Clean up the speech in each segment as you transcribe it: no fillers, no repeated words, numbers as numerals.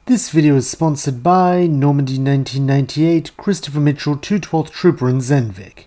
This video is sponsored by Normandy 1998, Christopher Mitchell, 212th Trooper in Zenvik.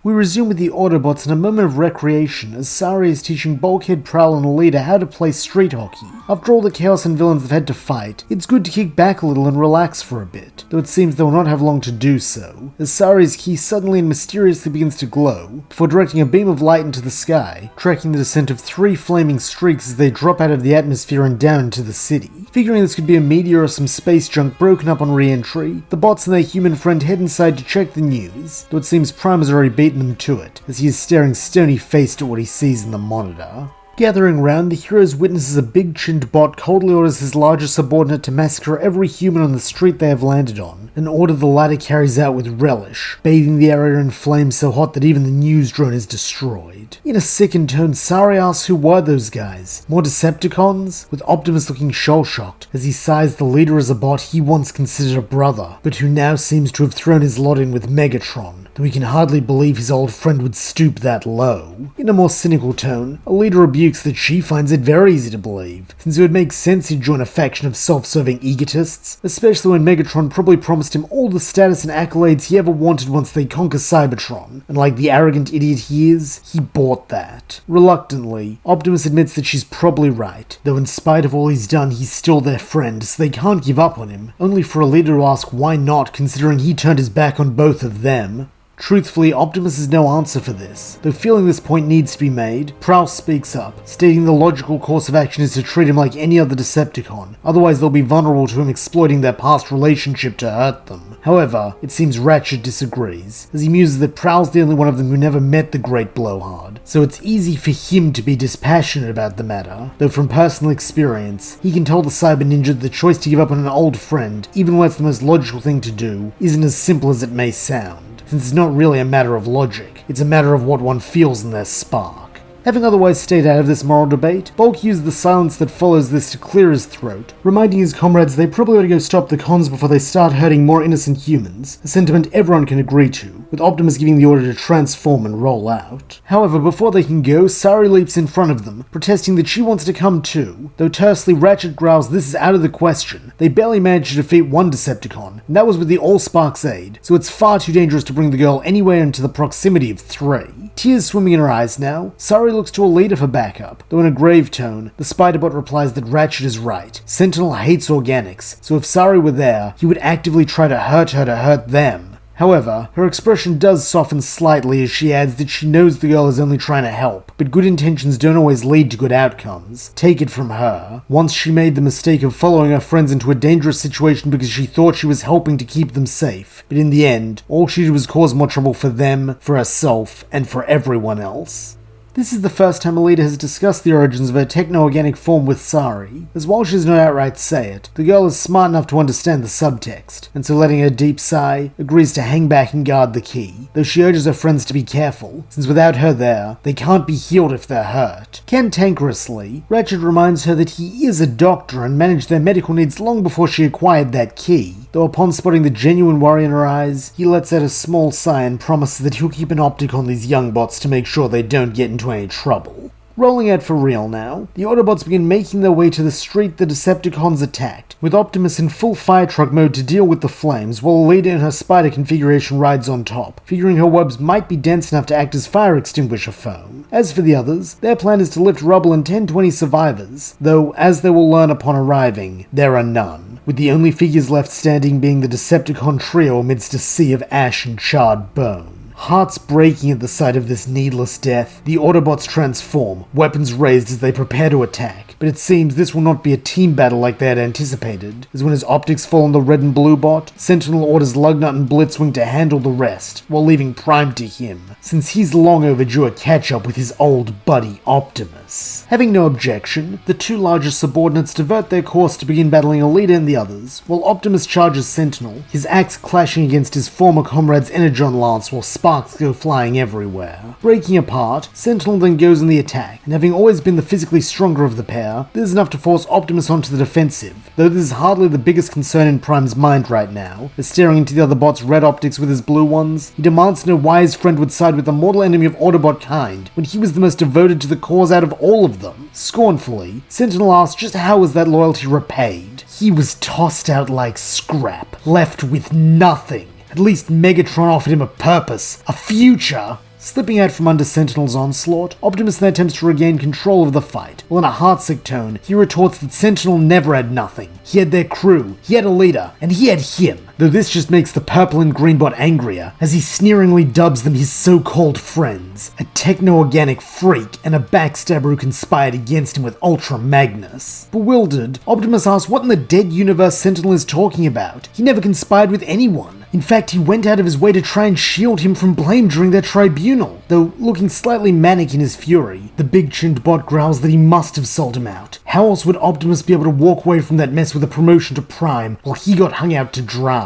We resume with the Autobots in a moment of recreation as Sari is teaching Bulkhead, Prowl and Elita how to play street hockey. After all the chaos and villains they've had to fight, it's good to kick back a little and relax for a bit, though it seems they will not have long to do so, as Sari's key suddenly and mysteriously begins to glow, before directing a beam of light into the sky, tracking the descent of 3 flaming streaks as they drop out of the atmosphere and down into the city. Figuring this could be a meteor or some space junk broken up on re-entry, the bots and their human friend head inside to check the news, though it seems Prime has already beaten them to it, as he is staring stony-faced at what he sees in the monitor. Gathering round, the heroes witnesses a big-chinned bot coldly orders his larger subordinate to massacre every human on the street they have landed on, an order the latter carries out with relish, bathing the area in flames so hot that even the news drone is destroyed. In a sickened tone, Sari asks who were those guys? More Decepticons? With Optimus looking shell-shocked, as he sighs the leader as a bot he once considered a brother, but who now seems to have thrown his lot in with Megatron, though he can hardly believe his old friend would stoop that low. In a more cynical tone, Elita rebukes that she finds it very easy to believe, since it would make sense he'd join a faction of self-serving egotists, especially when Megatron probably promised him all the status and accolades he ever wanted once they conquer Cybertron, and like the arrogant idiot he is, he bought that. Reluctantly, Optimus admits that she's probably right, though in spite of all he's done, he's still their friend, so they can't give up on him, only for Elita to ask why not, considering he turned his back on both of them. Truthfully, Optimus has no answer for this, though feeling this point needs to be made, Prowl speaks up, stating the logical course of action is to treat him like any other Decepticon, otherwise they'll be vulnerable to him exploiting their past relationship to hurt them. However, it seems Ratchet disagrees, as he muses that Prowl's the only one of them who never met the Great Blowhard, so it's easy for him to be dispassionate about the matter, though from personal experience, he can tell the Cyber Ninja that the choice to give up on an old friend, even when it's the most logical thing to do, isn't as simple as it may sound. Since it's not really a matter of logic, it's a matter of what one feels in their spark. Having otherwise stayed out of this moral debate, Bulk uses the silence that follows this to clear his throat, reminding his comrades they probably ought to go stop the cons before they start hurting more innocent humans, a sentiment everyone can agree to, with Optimus giving the order to transform and roll out. However, before they can go, Sari leaps in front of them, protesting that she wants to come too, though tersely Ratchet growls this is out of the question. They barely managed to defeat one Decepticon, and that was with the Allspark's aid, so it's far too dangerous to bring the girl anywhere into the proximity of 3. Tears swimming in her eyes now, Sari looks to Elita for backup, though in a grave tone, the Spiderbot replies that Ratchet is right. Sentinel hates organics, so if Sari were there, he would actively try to hurt her to hurt them. However, her expression does soften slightly as she adds that she knows the girl is only trying to help, but good intentions don't always lead to good outcomes. Take it from her. Once she made the mistake of following her friends into a dangerous situation because she thought she was helping to keep them safe, but in the end, all she did was cause more trouble for them, for herself, and for everyone else. This is the first time Elita has discussed the origins of her techno-organic form with Sari, as while she does not outright say it, the girl is smart enough to understand the subtext, and so letting her deep sigh, agrees to hang back and guard the key, though she urges her friends to be careful, since without her there, they can't be healed if they're hurt. Cantankerously, Ratchet reminds her that he is a doctor and managed their medical needs long before she acquired that key, though upon spotting the genuine worry in her eyes, he lets out a small sigh and promises that he'll keep an optic on these young bots to make sure they don't get into any trouble. Rolling out for real now, the Autobots begin making their way to the street the Decepticons attacked, with Optimus in full fire truck mode to deal with the flames, while Elita in her spider configuration rides on top, figuring her webs might be dense enough to act as fire extinguisher foam. As for the others, their plan is to lift rubble and 10-20 survivors, though, as they will learn upon arriving, there are none, with the only figures left standing being the Decepticon trio amidst a sea of ash and charred bone. Hearts breaking at the sight of this needless death, the Autobots transform, weapons raised as they prepare to attack, but it seems this will not be a team battle like they had anticipated, as when his optics fall on the red and blue bot, Sentinel orders Lugnut and Blitzwing to handle the rest, while leaving Prime to him, since he's long overdue a catch-up with his old buddy Optimus. Having no objection, the 2 largest subordinates divert their course to begin battling Elita and the others, while Optimus charges Sentinel, his axe clashing against his former comrade's Energon lance while sparks go flying everywhere. Breaking apart, Sentinel then goes on the attack, and having always been the physically stronger of the pair, this is enough to force Optimus onto the defensive, though this is hardly the biggest concern in Prime's mind right now, as staring into the other bot's red optics with his blue ones, he demands to know why his friend would side with the mortal enemy of Autobot kind, when he was the most devoted to the cause out of all of them. Scornfully, Sentinel asks just how was that loyalty repaid? he was tossed out like scrap, left with nothing. At least Megatron offered him a purpose, a future. Slipping out from under Sentinel's onslaught, Optimus then attempts to regain control of the fight, while in a heartsick tone, he retorts that Sentinel never had nothing. He had their crew, he had a leader, and he had him. Though this just makes the purple and green bot angrier, as he sneeringly dubs them his so-called friends, a techno-organic freak and a backstabber who conspired against him with Ultra Magnus. Bewildered, Optimus asks what in the dead universe Sentinel is talking about. He never conspired with anyone. In fact, he went out of his way to try and shield him from blame during their tribunal. Though looking slightly manic in his fury, the big-chinned bot growls that he must have sold him out. How else would Optimus be able to walk away from that mess with a promotion to Prime while he got hung out to dry?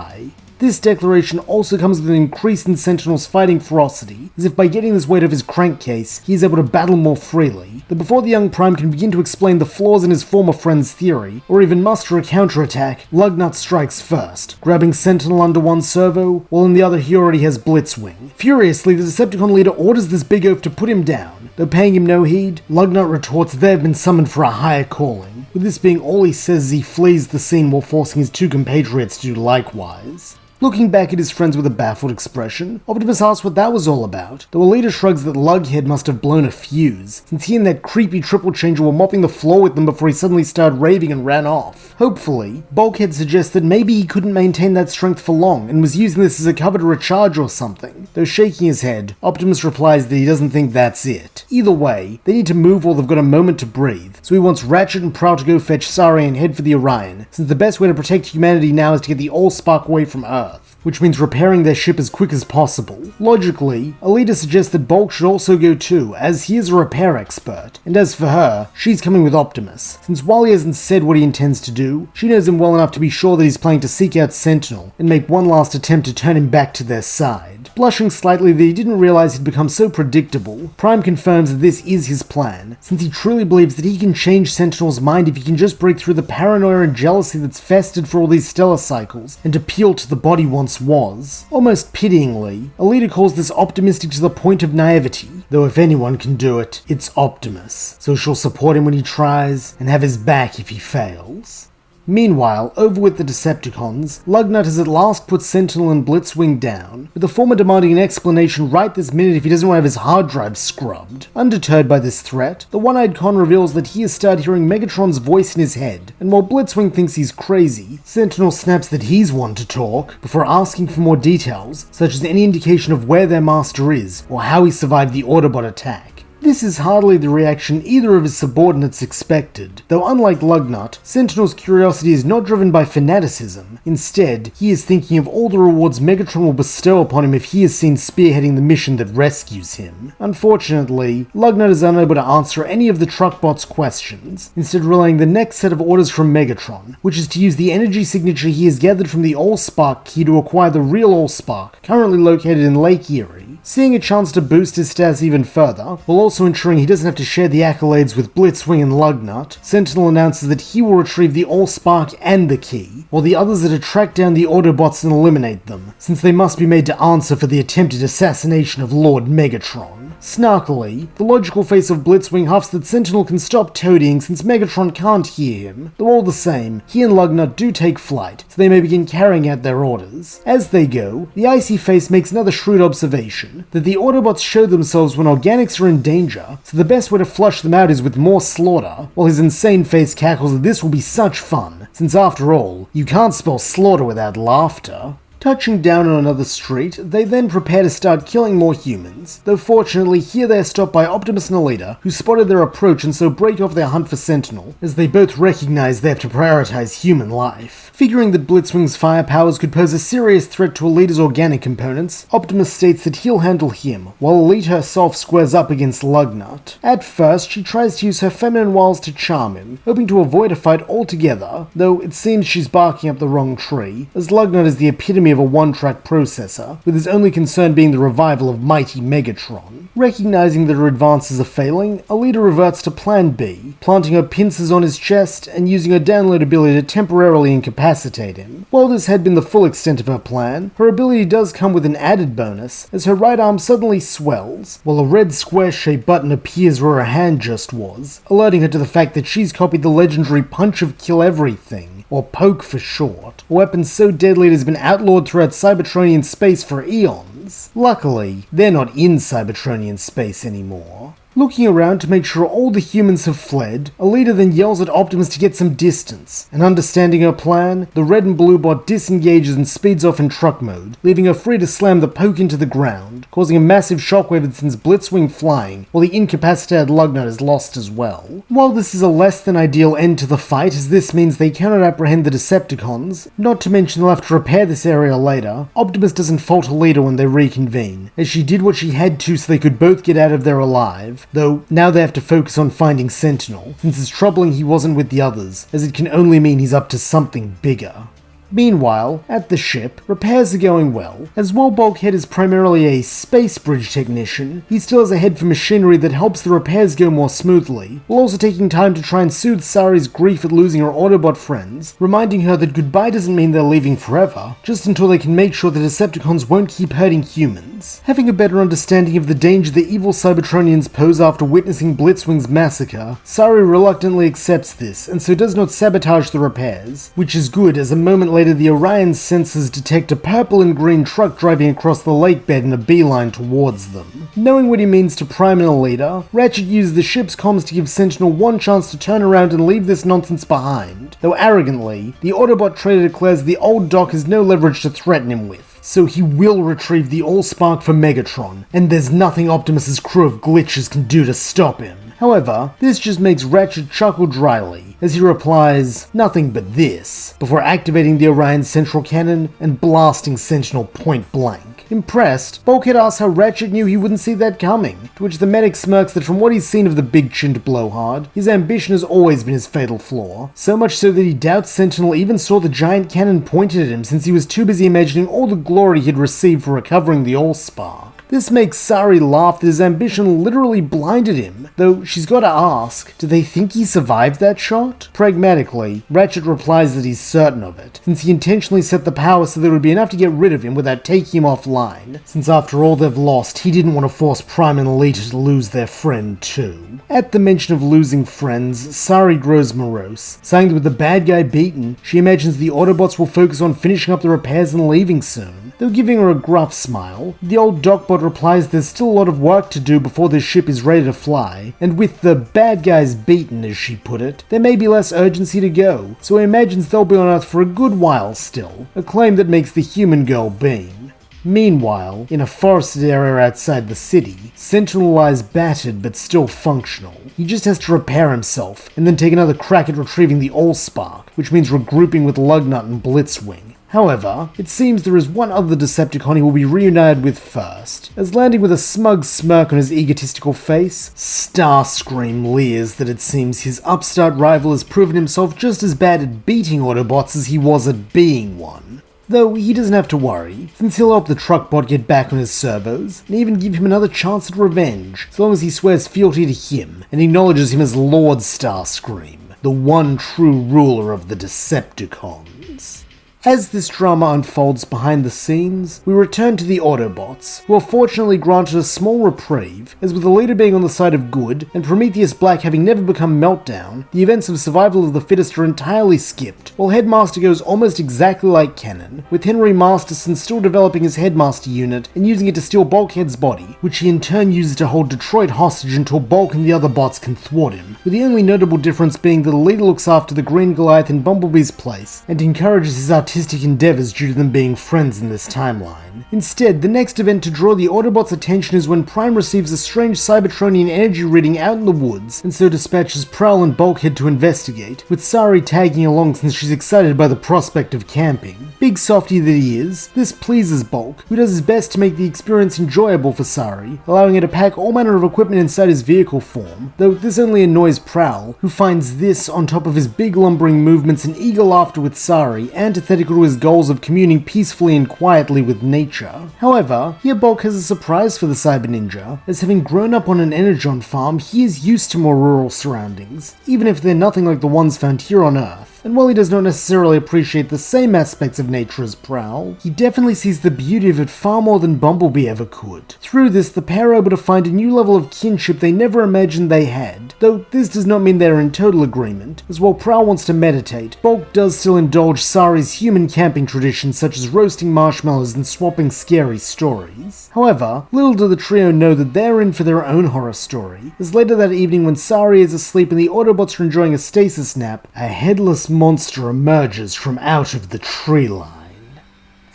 This declaration also comes with an increase in Sentinel's fighting ferocity, as if by getting this weight off his crankcase, he is able to battle more freely. Though before the young Prime can begin to explain the flaws in his former friend's theory, or even muster a counterattack, Lugnut strikes first, grabbing Sentinel under one servo, while in the other he already has Blitzwing. Furiously, the Decepticon leader orders this big oaf to put him down. Though paying him no heed, Lugnut retorts they have been summoned for a higher calling, with this being all he says as he flees the scene while forcing his two compatriots to do likewise. Looking back at his friends with a baffled expression, Optimus asks what that was all about, though Elita shrugs that Lughead must have blown a fuse, since he and that creepy triple changer were mopping the floor with them before he suddenly started raving and ran off. Hopefully, Bulkhead suggests that maybe he couldn't maintain that strength for long and was using this as a cover to recharge or something. Though shaking his head, Optimus replies that he doesn't think that's it. Either way, they need to move while they've got a moment to breathe, so he wants Ratchet and Prowl to go fetch Sari and head for the Orion, since the best way to protect humanity now is to get the Allspark away from Earth, which means repairing their ship as quick as possible. Logically, Elita suggests that Bulk should also go too, as he is a repair expert, and as for her, she's coming with Optimus, since while he hasn't said what he intends to do, she knows him well enough to be sure that he's planning to seek out Sentinel and make one last attempt to turn him back to their side. Blushing slightly that he didn't realize he'd become so predictable, Prime confirms that this is his plan, since he truly believes that he can change Sentinel's mind if he can just break through the paranoia and jealousy that's festered for all these stellar cycles and appeal to the body once was. Almost pityingly, Elita calls this optimistic to the point of naivety, though if anyone can do it, it's Optimus, so she'll support him when he tries and have his back if he fails. Meanwhile, over with the Decepticons, Lugnut has at last put Sentinel and Blitzwing down, with the former demanding an explanation right this minute if he doesn't want to have his hard drive scrubbed. Undeterred by this threat, the one-eyed con reveals that he has started hearing Megatron's voice in his head, and while Blitzwing thinks he's crazy, Sentinel snaps that he's one to talk, before asking for more details, such as any indication of where their master is, or how he survived the Autobot attack. This is hardly the reaction either of his subordinates expected, though unlike Lugnut, Sentinel's curiosity is not driven by fanaticism. Instead, he is thinking of all the rewards Megatron will bestow upon him if he is seen spearheading the mission that rescues him. Unfortunately, Lugnut is unable to answer any of the truckbot's questions, instead relaying the next set of orders from Megatron, which is to use the energy signature he has gathered from the Allspark key to acquire the real Allspark, currently located in Lake Erie. Seeing a chance to boost his stats even further, while also ensuring he doesn't have to share the accolades with Blitzwing and Lugnut, Sentinel announces that he will retrieve the Allspark and the key, while the others are to track down the Autobots and eliminate them, since they must be made to answer for the attempted assassination of Lord Megatron. Snarkily, the logical face of Blitzwing huffs that Sentinel can stop toadying since Megatron can't hear him, though all the same, he and Lugnut do take flight, so they may begin carrying out their orders. As they go, the icy face makes another shrewd observation, that the Autobots show themselves when organics are in danger, so the best way to flush them out is with more slaughter, while his insane face cackles that this will be such fun, since after all, you can't spell slaughter without laughter. Touching down on another street, they then prepare to start killing more humans, though fortunately here they are stopped by Optimus and Elita, who spotted their approach and so break off their hunt for Sentinel, as they both recognize they have to prioritize human life. Figuring that Blitzwing's fire powers could pose a serious threat to Elita's organic components, Optimus states that he'll handle him, while Elita herself squares up against Lugnut. At first, she tries to use her feminine wiles to charm him, hoping to avoid a fight altogether, though it seems she's barking up the wrong tree, as Lugnut is the epitome of a one-track processor, with his only concern being the revival of mighty Megatron. Recognizing that her advances are failing, Elita reverts to Plan B, planting her pincers on his chest and using her download ability to temporarily incapacitate him. While this had been the full extent of her plan, her ability does come with an added bonus, as her right arm suddenly swells, while a red square-shaped button appears where her hand just was, alerting her to the fact that she's copied the legendary Punch of Kill Everything, or poke for short, a weapon so deadly it has been outlawed throughout Cybertronian space for eons. Luckily, they're not in Cybertronian space anymore. Looking around to make sure all the humans have fled, Elita then yells at Optimus to get some distance, and understanding her plan, the red and blue bot disengages and speeds off in truck mode, leaving her free to slam the poke into the ground, causing a massive shockwave that sends Blitzwing flying, while the incapacitated Lugnut is lost as well. While this is a less than ideal end to the fight, as this means they cannot apprehend the Decepticons, not to mention they'll have to repair this area later, Optimus doesn't fault Elita when they reconvene, as she did what she had to so they could both get out of there alive. Though, now they have to focus on finding Sentinel, since it's troubling he wasn't with the others, as it can only mean he's up to something bigger. Meanwhile, at the ship, repairs are going well. As while Bulkhead is primarily a space bridge technician, he still has a head for machinery that helps the repairs go more smoothly, while also taking time to try and soothe Sari's grief at losing her Autobot friends, reminding her that goodbye doesn't mean they're leaving forever, just until they can make sure the Decepticons won't keep hurting humans. Having a better understanding of the danger the evil Cybertronians pose after witnessing Blitzwing's massacre, Sari reluctantly accepts this, and so does not sabotage the repairs, which is good as a moment later the Orion's sensors detect a purple and green truck driving across the lake bed in a beeline towards them. Knowing what he means to Prime and Elita, Ratchet uses the ship's comms to give Sentinel one chance to turn around and leave this nonsense behind, though arrogantly, the Autobot trader declares the old Doc has no leverage to threaten him with, so he will retrieve the Allspark for Megatron, and there's nothing Optimus's crew of glitches can do to stop him. However, this just makes Ratchet chuckle dryly, as he replies, "Nothing but this," before activating the Orion Central Cannon and blasting Sentinel point blank. Impressed, Bulkhead asks how Ratchet knew he wouldn't see that coming, to which the medic smirks that from what he's seen of the big-chinned blowhard, his ambition has always been his fatal flaw, so much so that he doubts Sentinel even saw the giant cannon pointed at him since he was too busy imagining all the glory he'd received for recovering the Allspark. This makes Sari laugh that his ambition literally blinded him, though she's gotta ask, do they think he survived that shot? Pragmatically, Ratchet replies that he's certain of it, since he intentionally set the power so there would be enough to get rid of him without taking him offline, since after all they've lost, he didn't want to force Prime and Elita to lose their friend too. At the mention of losing friends, Sari grows morose, saying that with the bad guy beaten, she imagines the Autobots will focus on finishing up the repairs and leaving soon. Though giving her a gruff smile, the old Docbot replies there's still a lot of work to do before this ship is ready to fly, and with the bad guys beaten, as she put it, there may be less urgency to go, so he imagines they'll be on Earth for a good while still, a claim that makes the human girl beam. Meanwhile, in a forested area outside the city, Sentinel lies battered but still functional. He just has to repair himself, and then take another crack at retrieving the Allspark, which means regrouping with Lugnut and Blitzwing. However, it seems there is one other Decepticon he will be reunited with first, as landing with a smug smirk on his egotistical face, Starscream leers that it seems his upstart rival has proven himself just as bad at beating Autobots as he was at being one. Though he doesn't have to worry, since he'll help the truckbot get back on his servos, and even give him another chance at revenge, so long as he swears fealty to him, and acknowledges him as Lord Starscream, the one true ruler of the Decepticons. As this drama unfolds behind the scenes, we return to the Autobots, who are fortunately granted a small reprieve, as with the leader being on the side of good, and Prometheus Black having never become Meltdown, the events of survival of the fittest are entirely skipped, while Headmaster goes almost exactly like canon, with Henry Masterson still developing his Headmaster unit and using it to steal Bulkhead's body, which he in turn uses to hold Detroit hostage until Bulk and the other bots can thwart him, with the only notable difference being that the leader looks after the Green Goliath in Bumblebee's place, and encourages his artistic endeavors due to them being friends in this timeline. Instead, the next event to draw the Autobots' attention is when Prime receives a strange Cybertronian energy reading out in the woods, and so dispatches Prowl and Bulkhead to investigate, with Sari tagging along since she's excited by the prospect of camping. Big softy that he is, this pleases Bulk, who does his best to make the experience enjoyable for Sari, allowing her to pack all manner of equipment inside his vehicle form, though this only annoys Prowl, who finds this on top of his big lumbering movements and eager laughter with Sari, antithetical to his goals of communing peacefully and quietly with nature. However, here Bulk has a surprise for the Cyber Ninja, as having grown up on an energon farm, he is used to more rural surroundings, even if they're nothing like the ones found here on Earth. Earth. And while he does not necessarily appreciate the same aspects of nature as Prowl, he definitely sees the beauty of it far more than Bumblebee ever could. Through this, the pair are able to find a new level of kinship they never imagined they had, though this does not mean they are in total agreement, as while Prowl wants to meditate, Bulk does still indulge Sari's human camping traditions such as roasting marshmallows and swapping scary stories. However, little do the trio know that they're in for their own horror story, as later that evening when Sari is asleep and the Autobots are enjoying a stasis nap, a headless monster emerges from out of the tree line.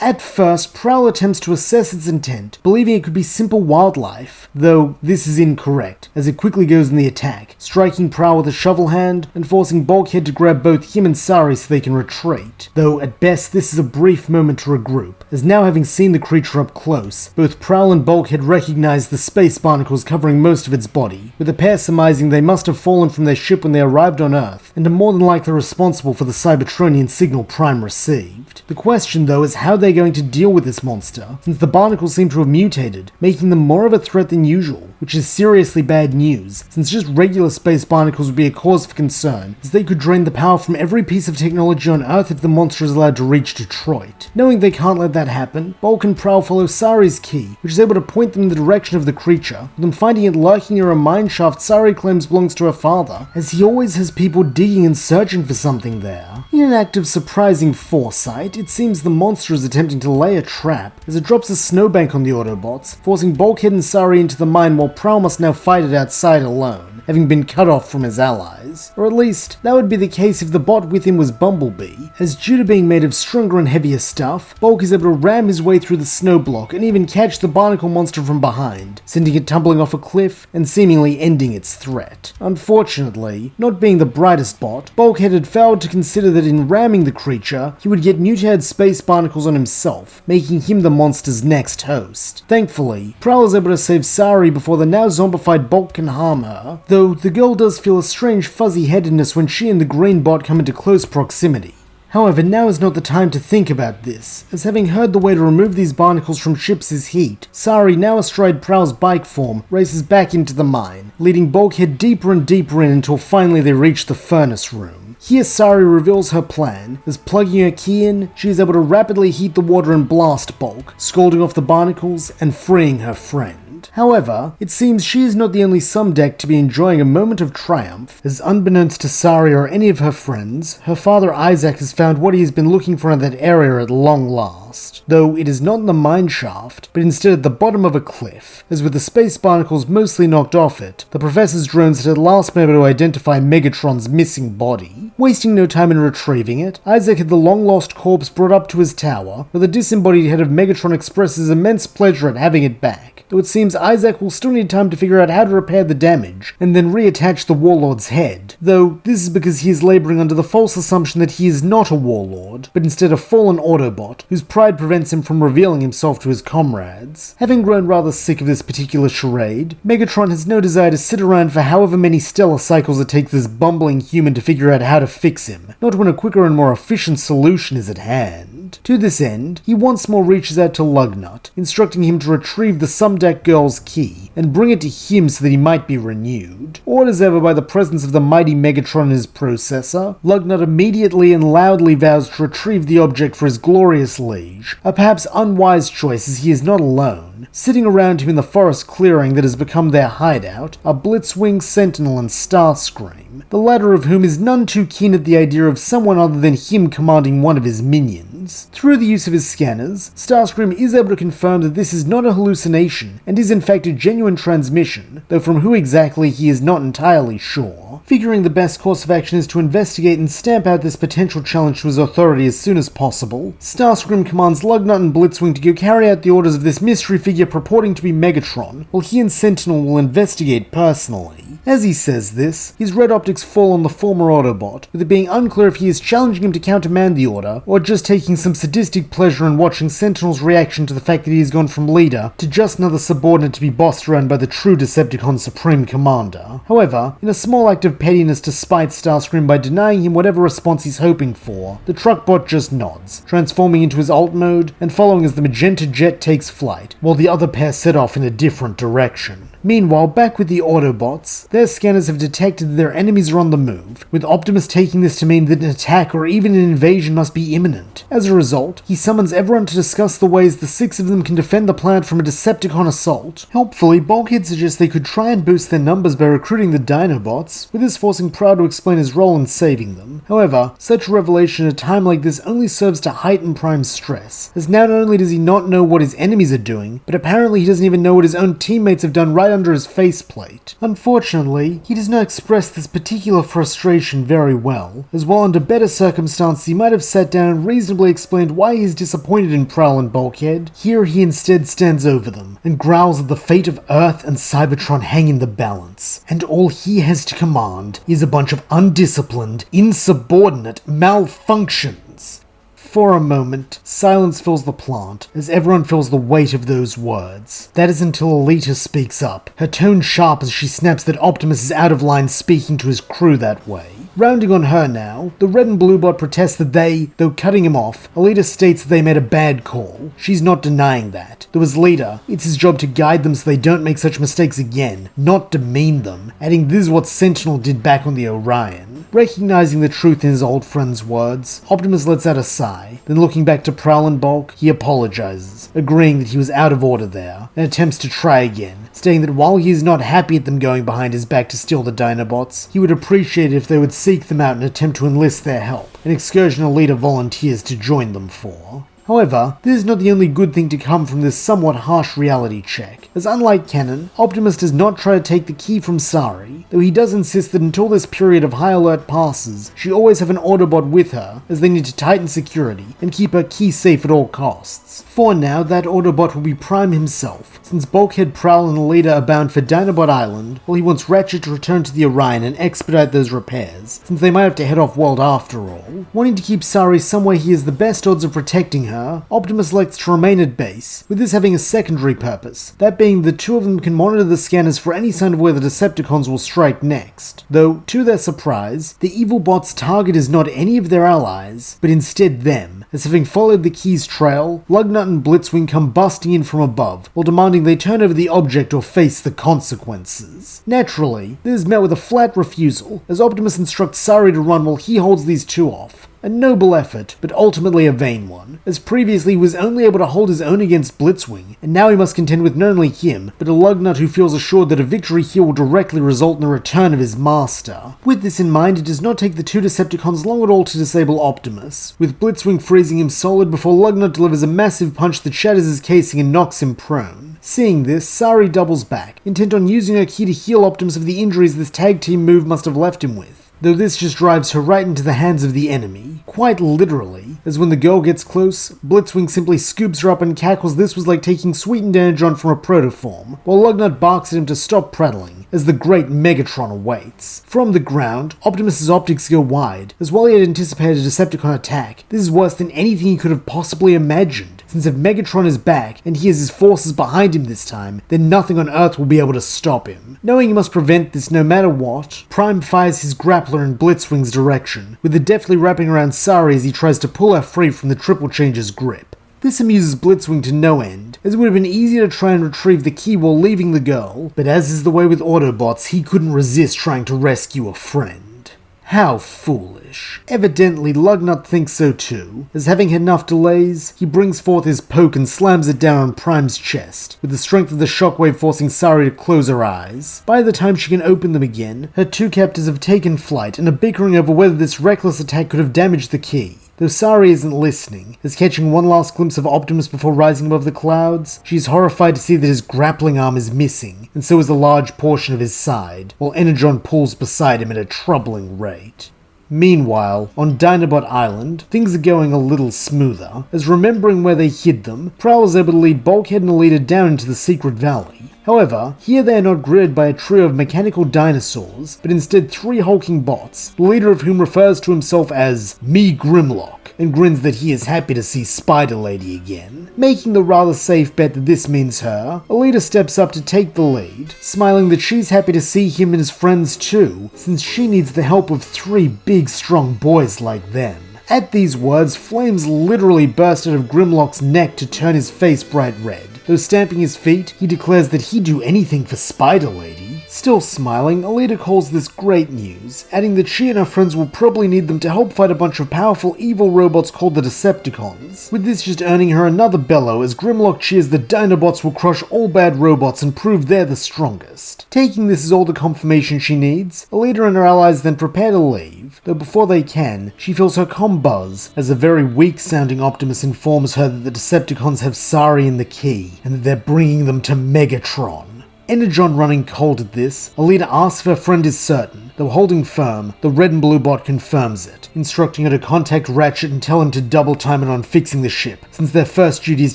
At first, Prowl attempts to assess its intent, believing it could be simple wildlife, though this is incorrect, as it quickly goes in the attack, striking Prowl with a shovel hand and forcing Bulkhead to grab both him and Sari so they can retreat, though at best this is a brief moment to regroup, as now having seen the creature up close, both Prowl and Bulkhead recognize the space barnacles covering most of its body, with the pair surmising they must have fallen from their ship when they arrived on Earth, and are more than likely responsible for the Cybertronian signal Prime received. The question though is how they're going to deal with this monster, since the barnacles seem to have mutated, making them more of a threat than usual, which is seriously bad news, since just regular space barnacles would be a cause for concern, as they could drain the power from every piece of technology on Earth if the monster is allowed to reach Detroit. Knowing they can't let that happen, Bulk and Prowl follow Sari's key, which is able to point them in the direction of the creature, with them finding it lurking near a mineshaft Sari claims belongs to her father, as he always has people digging and searching for something there. In an act of surprising foresight, it seems the monster is attempting to lay a trap, as it drops a snowbank on the Autobots, forcing Bulkhead and Sari into the mine while Prowl must now fight it outside alone, having been cut off from his allies. Or at least, that would be the case if the bot with him was Bumblebee, as due to being made of stronger and heavier stuff, Bulk is able to ram his way through the snow block and even catch the barnacle monster from behind, sending it tumbling off a cliff and seemingly ending its threat. Unfortunately, not being the brightest bot, Bulkhead had failed to consider that in ramming the creature, he would get mutated space barnacles on himself, making him the monster's next host. Thankfully, Prowl is able to save Sari before the now zombified Bulk can harm her, though the girl does feel a strange fuzzy-headedness when she and the green bot come into close proximity. However, now is not the time to think about this, as having heard the way to remove these barnacles from ships is heat, Sari, now astride Prowl's bike form, races back into the mine, leading Bulkhead deeper and deeper in until finally they reach the furnace room. Here Sari reveals her plan, as plugging her key in, she is able to rapidly heat the water and blast Bulk, scalding off the barnacles and freeing her friend. However, it seems she is not the only Sumdeck to be enjoying a moment of triumph, as unbeknownst to Sari or any of her friends, her father Isaac has found what he has been looking for in that area at long last. Though it is not in the mine shaft, but instead at the bottom of a cliff, as with the space barnacles mostly knocked off it, the professor's drones had at last been able to identify Megatron's missing body. Wasting no time in retrieving it, Isaac had the long-lost corpse brought up to his tower, where the disembodied head of Megatron expresses immense pleasure at having it back, though it seems Isaac will still need time to figure out how to repair the damage, and then reattach the Warlord's head, though this is because he is labouring under the false assumption that he is not a Warlord, but instead a fallen Autobot, whose pride prevents him from revealing himself to his comrades. Having grown rather sick of this particular charade, Megatron has no desire to sit around for however many stellar cycles it takes this bumbling human to figure out how to fix him, not when a quicker and more efficient solution is at hand. To this end, he once more reaches out to Lugnut, instructing him to retrieve the Sumdeck girl's key and bring it to him so that he might be renewed. Awed as ever by the presence of the mighty Megatron and his processor, Lugnut immediately and loudly vows to retrieve the object for his glorious liege, a perhaps unwise choice as he is not alone. Sitting around him in the forest clearing that has become their hideout are Blitzwing, Sentinel, and Starscream, the latter of whom is none too keen at the idea of someone other than him commanding one of his minions. Through the use of his scanners, Starscream is able to confirm that this is not a hallucination and is in fact a genuine transmission, though from who exactly he is not entirely sure. Figuring the best course of action is to investigate and stamp out this potential challenge to his authority as soon as possible, Starscream commands Lugnut and Blitzwing to go carry out the orders of this mystery figure purporting to be Megatron, while he and Sentinel will investigate personally. As he says this, his red optics fall on the former Autobot, with it being unclear if he is challenging him to countermand the order, or just taking some sadistic pleasure in watching Sentinel's reaction to the fact that he has gone from leader to just another subordinate to be bossed around by the true Decepticon Supreme Commander. However, in a small act of pettiness to spite Starscream by denying him whatever response he's hoping for, the truckbot just nods, transforming into his alt mode and following as the magenta jet takes flight, while the other pair set off in a different direction. Meanwhile, back with the Autobots, their scanners have detected that their enemies are on the move, with Optimus taking this to mean that an attack or even an invasion must be imminent. As a result, he summons everyone to discuss the ways the 6 of them can defend the planet from a Decepticon assault. Helpfully, Bulkhead suggests they could try and boost their numbers by recruiting the Dinobots, with this forcing Prowl to explain his role in saving them. However, such a revelation at a time like this only serves to heighten Prime's stress, as now not only does he not know what his enemies are doing, but apparently he doesn't even know what his own teammates have done right under his faceplate. Unfortunately, he does not express this particular frustration very well, as while under better circumstances he might have sat down and reasonably explained why he is disappointed in Prowl and Bulkhead, here he instead stands over them and growls that the fate of Earth and Cybertron hang in the balance, and all he has to command is a bunch of undisciplined, insubordinate malfunctions. For a moment, silence fills the plant, as everyone feels the weight of those words. That is until Elita speaks up, her tone sharp as she snaps that Optimus is out of line speaking to his crew that way. Rounding on her now, the red and blue bot protests that they, though cutting him off, Elita states that they made a bad call. She's not denying that. Though as leader, it's his job to guide them so they don't make such mistakes again, not demean them, adding this is what Sentinel did back on the Orion. Recognizing the truth in his old friend's words, Optimus lets out a sigh, then looking back to Prowl and Bulk, he apologizes, agreeing that he was out of order there, and attempts to try again, stating that while he is not happy at them going behind his back to steal the Dinobots, he would appreciate it if they would seek them out and attempt to enlist their help, an excursion Elita volunteers to join them for. However, this is not the only good thing to come from this somewhat harsh reality check, as unlike Canon, Optimus does not try to take the key from Sari, though he does insist that until this period of high alert passes, she always have an Autobot with her, as they need to tighten security and keep her key safe at all costs. For now, that Autobot will be Prime himself, since Bulkhead, Prowl, and Elita are bound for Dinobot Island, while he wants Ratchet to return to the Orion and expedite those repairs, since they might have to head off-world after all. Wanting to keep Sari somewhere he has the best odds of protecting her, Optimus elects to remain at base, with this having a secondary purpose, that being the 2 of them can monitor the scanners for any sign of where the Decepticons will strike next. Though, to their surprise, the evil bot's target is not any of their allies, but instead them, as having followed the key's trail, Lugnut and Blitzwing come busting in from above, while demanding they turn over the object or face the consequences. Naturally, this is met with a flat refusal, as Optimus instructs Sari to run while he holds these 2 off. A noble effort, but ultimately a vain one, as previously he was only able to hold his own against Blitzwing, and now he must contend with not only him, but a Lugnut who feels assured that a victory here will directly result in the return of his master. With this in mind, it does not take the 2 Decepticons long at all to disable Optimus, with Blitzwing freezing him solid before Lugnut delivers a massive punch that shatters his casing and knocks him prone. Seeing this, Sari doubles back, intent on using her key to heal Optimus of the injuries this tag team move must have left him with, though this just drives her right into the hands of the enemy, quite literally, as when the girl gets close, Blitzwing simply scoops her up and cackles this was like taking sweetened energon from a protoform, while Lugnut barks at him to stop prattling, as the great Megatron awaits. From the ground, Optimus's optics go wide, as while he had anticipated a Decepticon attack, this is worse than anything he could have possibly imagined, since if Megatron is back, and he has his forces behind him this time, then nothing on Earth will be able to stop him. Knowing he must prevent this no matter what, Prime fires his grappler in Blitzwing's direction, with it deftly wrapping around Sari as he tries to pull her free from the Triple Change's grip. This amuses Blitzwing to no end, as it would have been easier to try and retrieve the key while leaving the girl, but as is the way with Autobots, he couldn't resist trying to rescue a friend. How foolish. Evidently, Lugnut thinks so too, as having had enough delays, he brings forth his poke and slams it down on Prime's chest, with the strength of the shockwave forcing Sari to close her eyes. By the time she can open them again, her 2 captors have taken flight and are bickering over whether this reckless attack could have damaged the key. Though Sari isn't listening, as catching one last glimpse of Optimus before rising above the clouds, she is horrified to see that his grappling arm is missing, and so is a large portion of his side, while Energon pulls beside him at a troubling rate. Meanwhile, on Dinobot Island, things are going a little smoother, as remembering where they hid them, Prowl is able to lead Bulkhead and Elita down into the secret valley. However, here they are not greeted by a trio of mechanical dinosaurs, but instead 3 hulking bots, the leader of whom refers to himself as Me Grimlock, and grins that he is happy to see Spider Lady again. Making the rather safe bet that this means her, Elita steps up to take the lead, smiling that she's happy to see him and his friends too, since she needs the help of 3 big strong boys like them. At these words, flames literally burst out of Grimlock's neck to turn his face bright red, Though stamping his feet, he declares that he'd do anything for Spider Lady. Still smiling, Elita calls this great news, adding that she and her friends will probably need them to help fight a bunch of powerful evil robots called the Decepticons, with this just earning her another bellow as Grimlock cheers that Dinobots will crush all bad robots and prove they're the strongest. Taking this as all the confirmation she needs, Elita and her allies then prepare to leave, though before they can, she feels her comm buzz as a very weak-sounding Optimus informs her that the Decepticons have Sari in the key, and that they're bringing them to Megatron. Energon running cold at this, Elita asks if her friend is certain, though holding firm, the red and blue bot confirms it, instructing her to contact Ratchet and tell him to double time it on fixing the ship, since their first duty is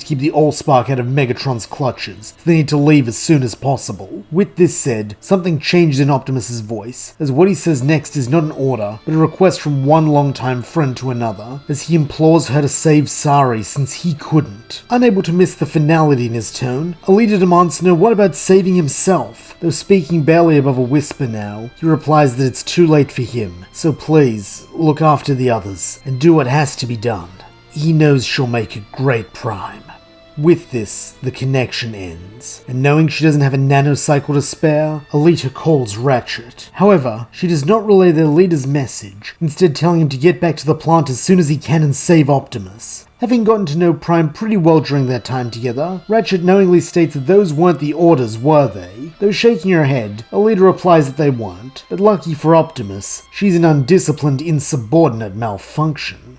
to keep the Allspark out of Megatron's clutches, so they need to leave as soon as possible. With this said, something changes in Optimus's voice, as what he says next is not an order, but a request from one longtime friend to another, as he implores her to save Sari since he couldn't. Unable to miss the finality in his tone, Elita demands to know what about saving himself. Though speaking barely above a whisper now, he replies that it's too late for him, so please, look after the others, and do what has to be done. He knows she'll make a great Prime. With this, the connection ends, and knowing she doesn't have a nanocycle to spare, Elita calls Ratchet. However, she does not relay their leader's message, instead telling him to get back to the plant as soon as he can and save Optimus. Having gotten to know Prime pretty well during their time together, Ratchet knowingly states that those weren't the orders, were they? Though shaking her head, Elita replies that they weren't, but lucky for Optimus, she's an undisciplined, insubordinate malfunction.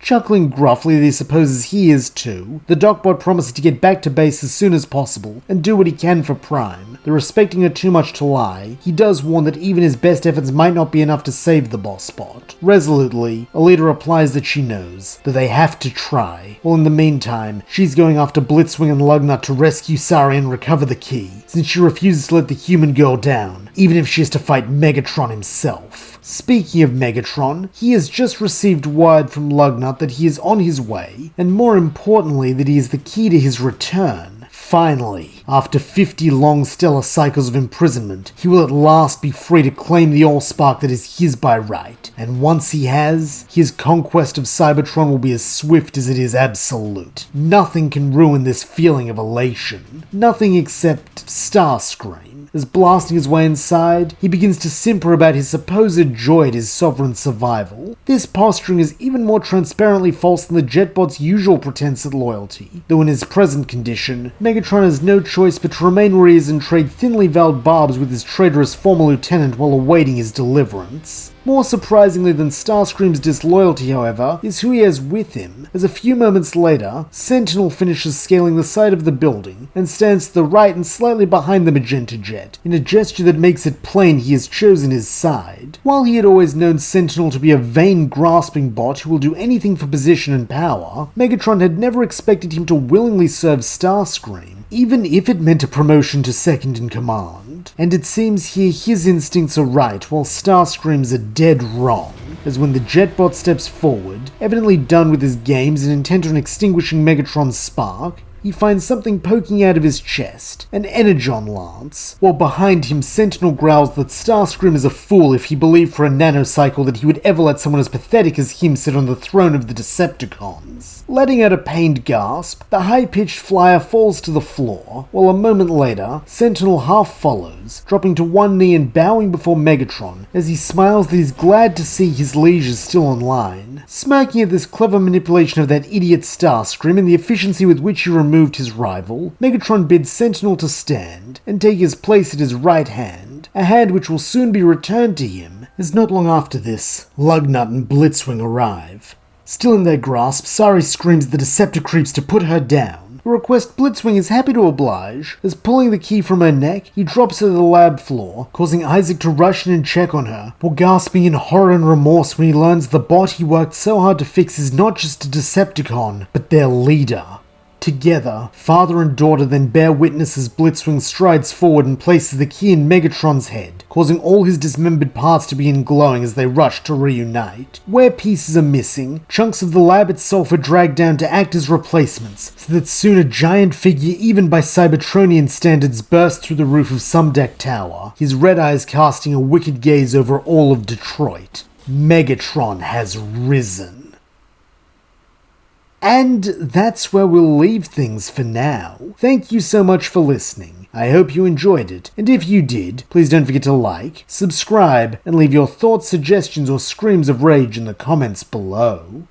Chuckling gruffly that he supposes he is too, the Docbot promises to get back to base as soon as possible and do what he can for Prime. Though respecting her too much to lie, he does warn that even his best efforts might not be enough to save the boss bot. Resolutely, Elita replies that she knows, that they have to try, while in the meantime, she's going after Blitzwing and Lugnut to rescue Sari and recover the key, since she refuses to let the human girl down, even if she has to fight Megatron himself. Speaking of Megatron, he has just received word from Lugnut that he is on his way, and more importantly that he is the key to his return. Finally, after 50 long stellar cycles of imprisonment, he will at last be free to claim the Allspark that is his by right, and once he has, his conquest of Cybertron will be as swift as it is absolute. Nothing can ruin this feeling of elation. Nothing except Starscream. As blasting his way inside, he begins to simper about his supposed joy at his sovereign's survival. This posturing is even more transparently false than the Jetbot's usual pretense at loyalty, though in his present condition, Megatron has no choice but to remain where he is and trade thinly veiled barbs with his traitorous former lieutenant while awaiting his deliverance. More surprisingly than Starscream's disloyalty, however, is who he has with him, as a few moments later, Sentinel finishes scaling the side of the building and stands to the right and slightly behind the Magenta Jet, in a gesture that makes it plain he has chosen his side. While he had always known Sentinel to be a vain, grasping bot who will do anything for position and power, Megatron had never expected him to willingly serve Starscream, even if it meant a promotion to second in command. And it seems here his instincts are right while Starscream's are dead wrong, as when the Jetbot steps forward, evidently done with his games and intent on extinguishing Megatron's spark, he finds something poking out of his chest, an Energon lance, while behind him Sentinel growls that Starscream is a fool if he believed for a nanocycle that he would ever let someone as pathetic as him sit on the throne of the Decepticons. Letting out a pained gasp, the high-pitched flyer falls to the floor, while a moment later, Sentinel half follows, dropping to one knee and bowing before Megatron as he smiles that he's glad to see his liege is still online. Smirking at this clever manipulation of that idiot Starscream and the efficiency with which he removed his rival, Megatron bids Sentinel to stand and take his place at his right hand, a hand which will soon be returned to him, as not long after this, Lugnut and Blitzwing arrive. Still in their grasp, Sari screams at the Decepticreeps to put her down, a request Blitzwing is happy to oblige, as pulling the key from her neck, he drops her to the lab floor, causing Isaac to rush in and check on her, while gasping in horror and remorse when he learns the bot he worked so hard to fix is not just a Decepticon, but their leader. Together, father and daughter then bear witness as Blitzwing strides forward and places the key in Megatron's head, causing all his dismembered parts to begin glowing as they rush to reunite. Where pieces are missing, chunks of the lab itself are dragged down to act as replacements, so that soon a giant figure even by Cybertronian standards bursts through the roof of some deck tower, his red eyes casting a wicked gaze over all of Detroit. Megatron has risen. And that's where we'll leave things for now. Thank you so much for listening. I hope you enjoyed it, and if you did, please don't forget to like, subscribe, and leave your thoughts, suggestions, or screams of rage in the comments below.